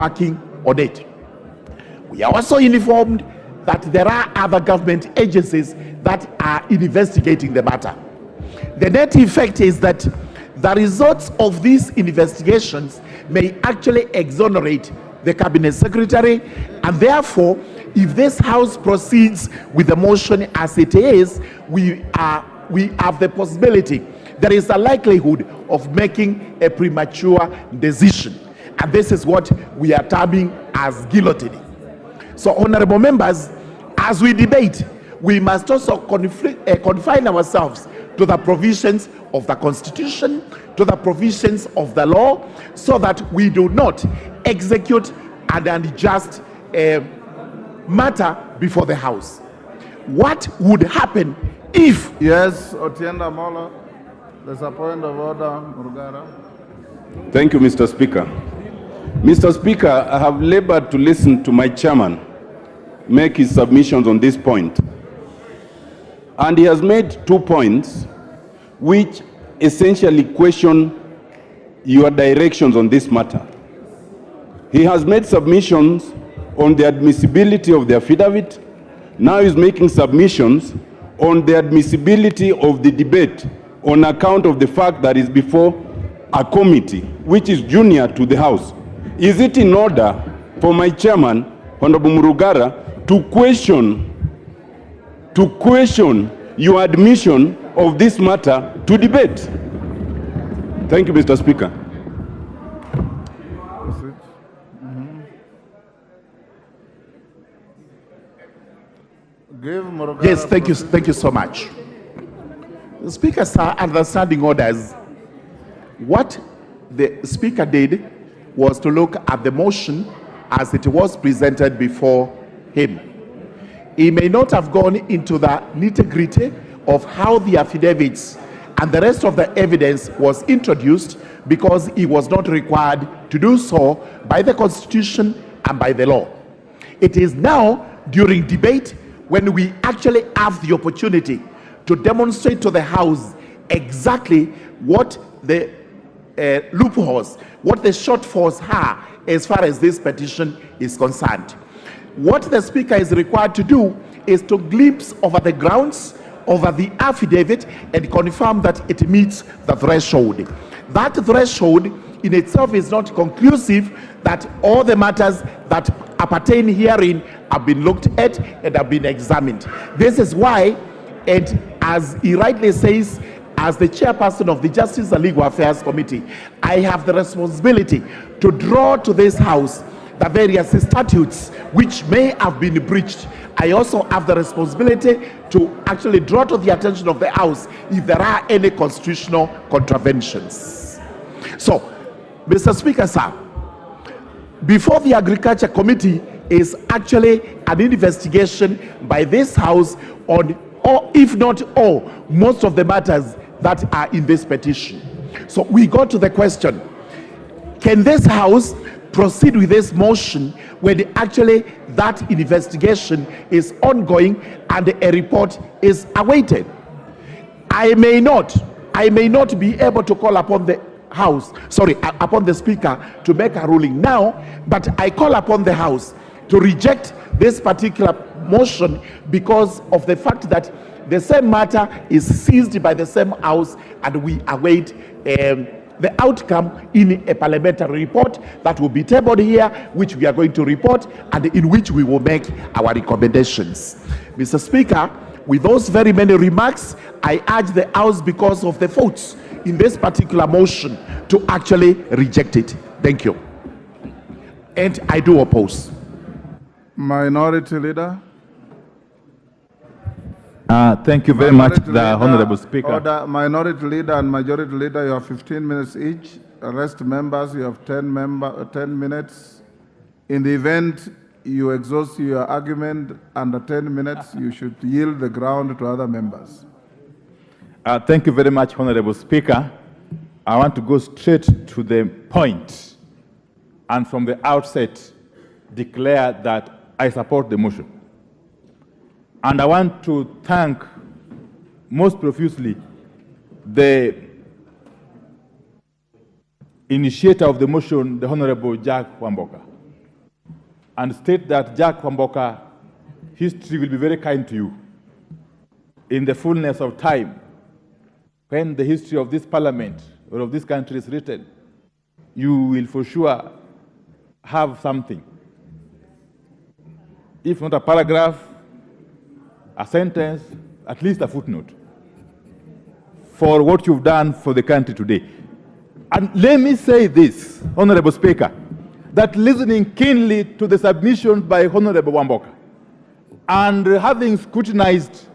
working on it. We are also informed that there are other government agencies that are investigating the matter. The net effect is that the results of these investigations may actually exonerate the cabinet secretary, and therefore, if this House proceeds with the motion as it is, we have the possibility, there is a likelihood of making a premature decision. And this is what we are terming as guillotining. So, honorable members, as we debate, we must also confine ourselves to the provisions of the Constitution, to the provisions of the law, so that we do not execute an unjust matter before the House. What would happen if... Yes, Otiende Amollo, there's a point of order, Murugara. Thank you, Mr. Speaker. Mr. Speaker, I have labored to listen to my chairman make his submissions on this point. And he has made 2 points which essentially question your directions on this matter. He has made submissions on the admissibility of the affidavit. Now he's making submissions on the admissibility of the debate on account of the fact that it's before a committee which is junior to the House. Is it in order for my chairman, Honorable Murugara, to question your admission of this matter to debate? Thank you, Mr. Speaker. Yes, thank you so much. The Speaker, sir, understanding orders. What the Speaker did was to look at the motion as it was presented before him. He may not have gone into the nitty-gritty of how the affidavits and the rest of the evidence was introduced, because he was not required to do so by the Constitution and by the law. It is now during debate when we actually have the opportunity to demonstrate to the House exactly what the loopholes, what the shortfalls are as far as this petition is concerned. What the Speaker is required to do is to glimpse over the grounds, over the affidavit, and confirm that it meets the threshold. That threshold in itself is not conclusive that all the matters that appertain herein have been looked at and have been examined. This is why, and as he rightly says, as the chairperson of the Justice and Legal Affairs Committee, I have the responsibility to draw to this House the various statutes which may have been breached. I also have the responsibility to actually draw to the attention of the House if there are any constitutional contraventions. So, Mr. Speaker, sir, before the Agriculture Committee is actually an investigation by this House on, or if not all, most of the matters that are in this petition. So we go to the question, can this House proceed with this motion when actually that investigation is ongoing and a report is awaited? I may not be able to call upon the House, upon the Speaker to make a ruling now, but I call upon the House to reject this particular motion because of the fact that the same matter is seized by the same House, and we await the outcome in a parliamentary report that will be tabled here, which we are going to report and in which we will make our recommendations. Mr. Speaker, with those very many remarks, I urge the House, because of the votes in this particular motion, to actually reject it. Thank you. And I do oppose. Minority Leader. Thank you very much, the Honorable Speaker. Order. Minority Leader and Majority Leader, you have 15 minutes each. Rest members, you have 10 minutes. In the event you exhaust your argument under 10 minutes, you should yield the ground to other members. Thank you very much, Honorable Speaker. I want to go straight to the point and from the outset declare that I support the motion. And I want to thank most profusely the initiator of the motion, the Honorable Jack Wamboka. and state that Jack Kwamboka history will be very kind to you in the fullness of time. When the history of this parliament or of this country is written, you will for sure have something. If not a paragraph, a sentence, at least a footnote for what you've done for the country today. And let me say this, Honorable Speaker, that listening keenly to the submissions by Honorable Wamboka and having scrutinized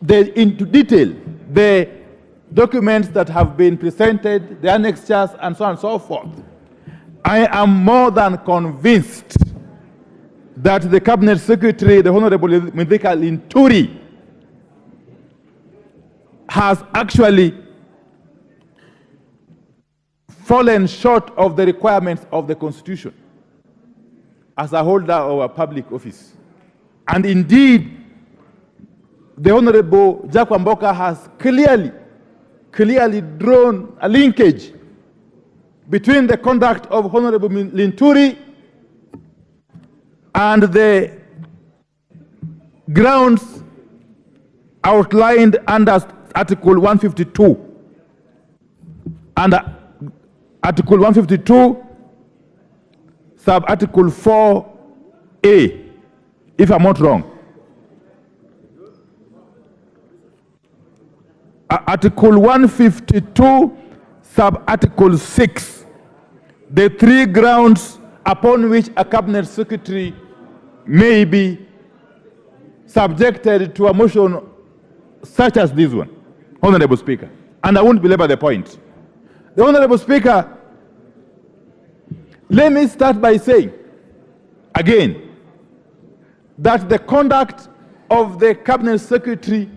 into detail the documents that have been presented, the annexures, and so on and so forth, I am more than convinced that the Cabinet Secretary, the Honorable Mithika Linturi, has actually fallen short of the requirements of the Constitution as a holder of a public office. And indeed, the Honorable Jack Kwamboka has clearly drawn a linkage between the conduct of Honorable Linturi and the grounds outlined under Article 152. Under Article 152, sub-Article 4A, if I'm not wrong. Article 152, sub-Article 6, the three grounds upon which a Cabinet Secretary may be subjected to a motion such as this one, Honorable Speaker. And I won't belabor the point. The Honorable Speaker, let me start by saying, again, that the conduct of the Cabinet Secretary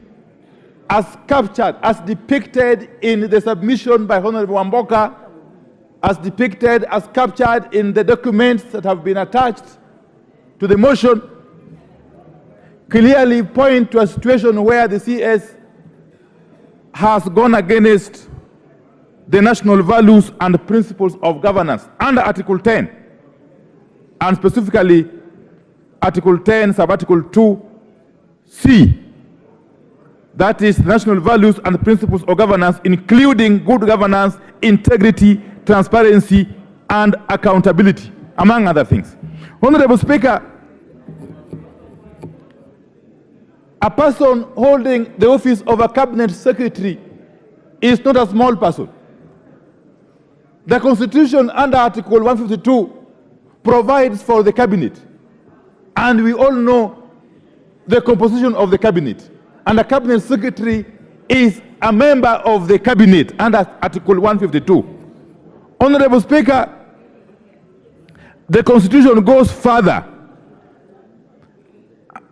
as captured, as depicted in the submission by Honorable Wamboka, as depicted, as captured in the documents that have been attached to the motion, clearly point to a situation where the CS has gone against the national values and principles of governance under Article 10, and specifically Article 10, sub-Article 2C. That is national values and principles of governance, including good governance, integrity, transparency, and accountability, among other things. Honorable Speaker, a person holding the office of a Cabinet Secretary is not a small person. The Constitution under Article 152 provides for the Cabinet, and we all know the composition of the Cabinet. And the Cabinet Secretary is a member of the Cabinet under Article 152. Honorable Speaker, the Constitution goes further.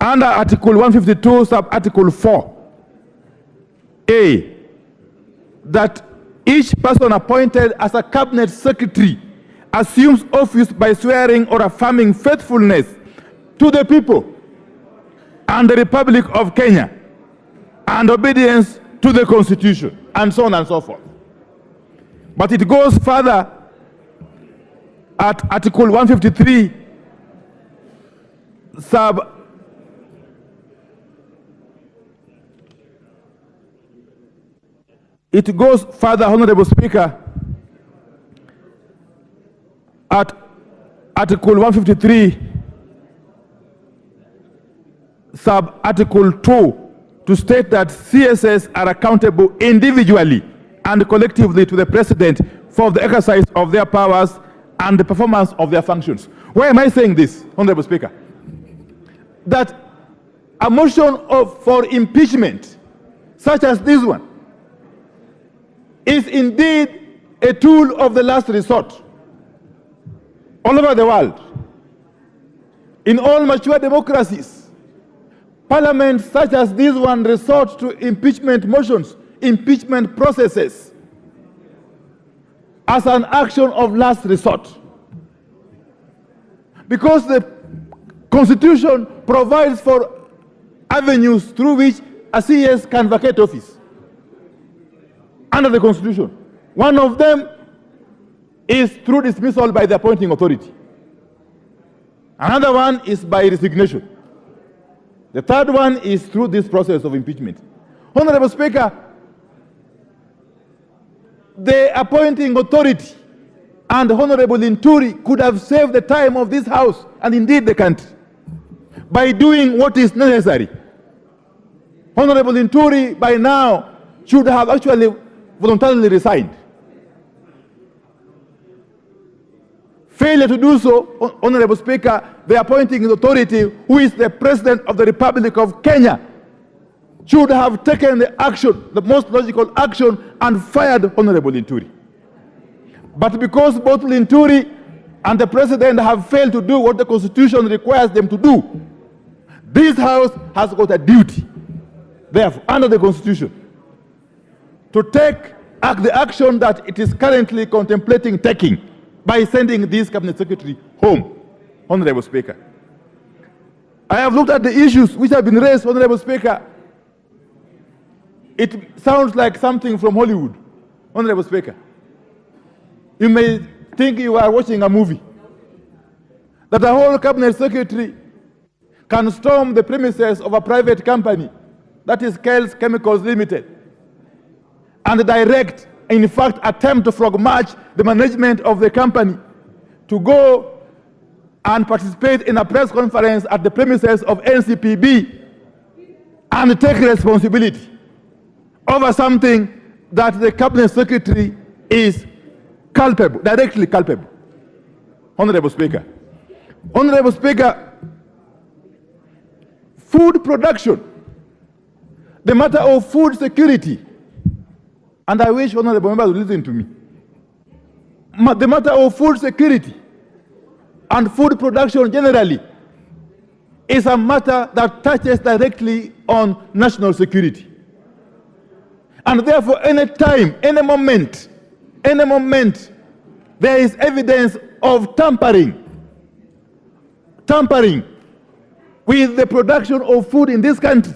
Under Article 152, sub-Article 4A, that each person appointed as a Cabinet Secretary assumes office by swearing or affirming faithfulness to the people and the Republic of Kenya, and obedience to the Constitution, and so on and so forth. But it goes further at Article 153, it goes further, Honorable Speaker, at Article 153, sub-Article 2, to state that CSS are accountable individually and collectively to the President for the exercise of their powers and the performance of their functions. Why am I saying this, Honorable Speaker? That a motion for impeachment, such as this one, is indeed a tool of the last resort all over the world. In all mature democracies, parliaments such as this one resort to impeachment motions, impeachment processes, as an action of last resort. Because the Constitution provides for avenues through which a CS can vacate office under the Constitution. One of them is through dismissal by the appointing authority. Another one is by resignation. The third one is through this process of impeachment. Honorable Speaker, the appointing authority and Honorable Inturi could have saved the time of this House and indeed the country by doing what is necessary. Honorable Inturi by now should have actually voluntarily resigned. Failure to do so, Honorable Speaker, the appointing authority, who is the President of the Republic of Kenya, should have taken the action, the most logical action, and fired Honorable Inturi. But because both Inturi and the President have failed to do what the Constitution requires them to do, this House has got a duty, therefore, under the Constitution, to take the action that it is currently contemplating taking by sending this Cabinet Secretary home, Honorable Speaker. I have looked at the issues which have been raised, Honorable Speaker. It sounds like something from Hollywood, Honorable Speaker. You may think you are watching a movie, that a whole Cabinet Secretary can storm the premises of a private company, that is Kel's Chemicals Limited, and direct, in fact, attempt to frog march the management of the company to go and participate in a press conference at the premises of NCPB and take responsibility over something that the Cabinet Secretary is culpable, directly culpable. Honorable Speaker. Honorable Speaker, food production, the matter of food security, and I wish honorable members would listen to me. The matter of food security and food production generally is a matter that touches directly on national security. And therefore, any time, any moment, there is evidence of tampering with the production of food in this country,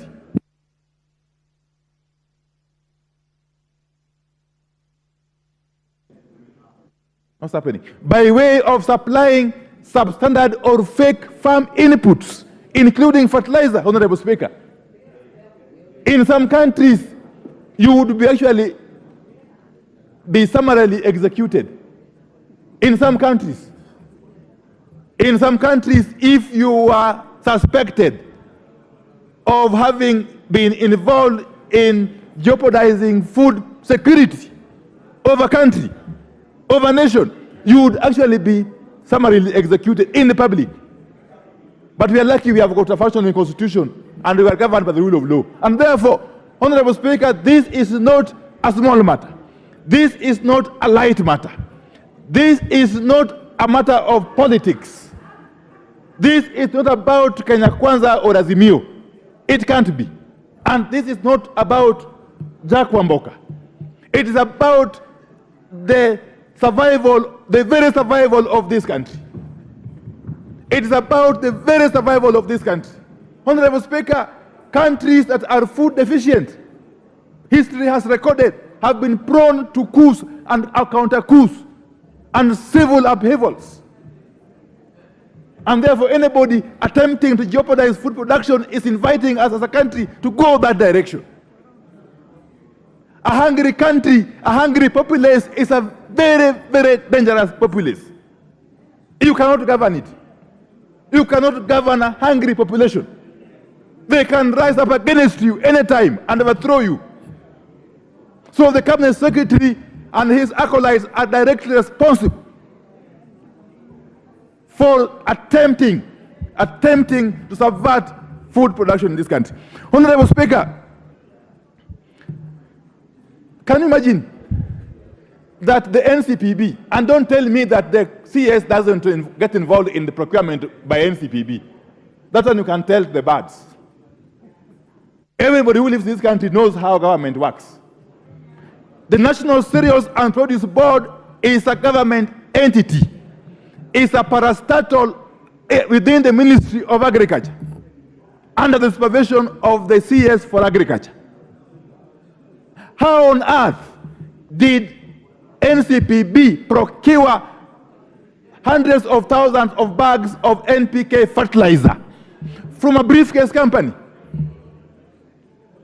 what's happening? By way of supplying substandard or fake farm inputs, including fertilizer, Honorable Speaker. In some countries, you would be actually be summarily executed. In some countries, if you are suspected of having been involved in jeopardizing food security of a country, of a nation, you would actually be summarily executed in the public. But we are lucky we have got a functioning constitution and we are governed by the rule of law. And therefore, Honorable Speaker, this is not a small matter. This is not a light matter. This is not a matter of politics. This is not about Kenya Kwanza or Azimio. It can't be. And this is not about Jack Wamboka. It is about the survival, the very survival of this country. It is about the very survival of this country. Honorable Speaker, countries that are food deficient, history has recorded, have been prone to coups and counter coups and civil upheavals. And therefore, anybody attempting to jeopardize food production is inviting us as a country to go that direction. A hungry country, a hungry populace is a very, very dangerous populace. You cannot govern it. You cannot govern a hungry population. They can rise up against you anytime and overthrow you. So the Cabinet Secretary and his acolytes are directly responsible for attempting to subvert food production in this country. Honorable Speaker, can you imagine that the NCPB, and don't tell me that the CS doesn't get involved in the procurement by NCPB. That's when you can tell the birds. Everybody who lives in this country knows how government works. The National Cereals and Produce Board is a government entity. It's a parastatal within the Ministry of Agriculture, under the supervision of the CS for Agriculture. How on earth did NCPB procure hundreds of thousands of bags of NPK fertilizer from a briefcase company.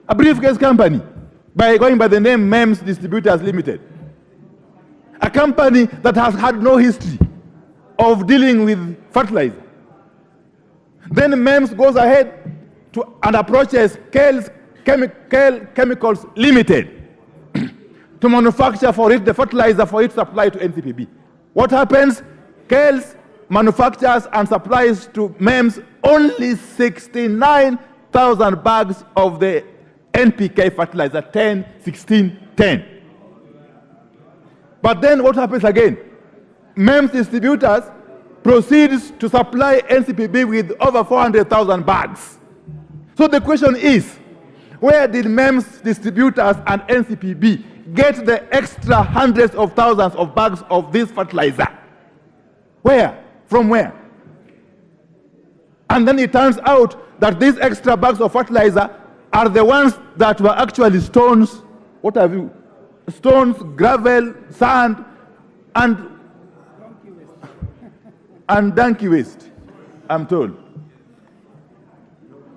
A briefcase company going by the name MEMS Distributors Limited. A company that has had no history of dealing with fertilizer. Then MEMS goes ahead and approaches Kale's Chemicals Limited to manufacture for it the fertilizer for its supply to NCPB. What happens? Kale's manufactures and supplies to MEMS only 69,000 bags of the NPK fertilizer, 10, 16, 10. But then what happens again? MEMS distributors proceeds to supply NCPB with over 400,000 bags. So the question is, where did MEMS distributors and NCPB get the extra hundreds of thousands of bags of this fertilizer? Where? From where? And then it turns out that these extra bags of fertilizer are the ones that were actually stones. What have you? Stones, gravel, sand, and donkey waste, I'm told.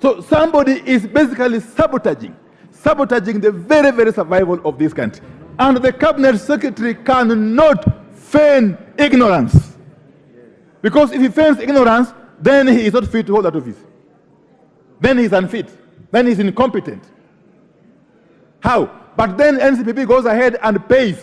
So somebody is basically sabotaging the very, very survival of this country. And the cabinet secretary cannot feign ignorance. Because if he feigns ignorance, then he is not fit to hold that office. Then he is unfit. Then he is incompetent. How? But then NCPB goes ahead and pays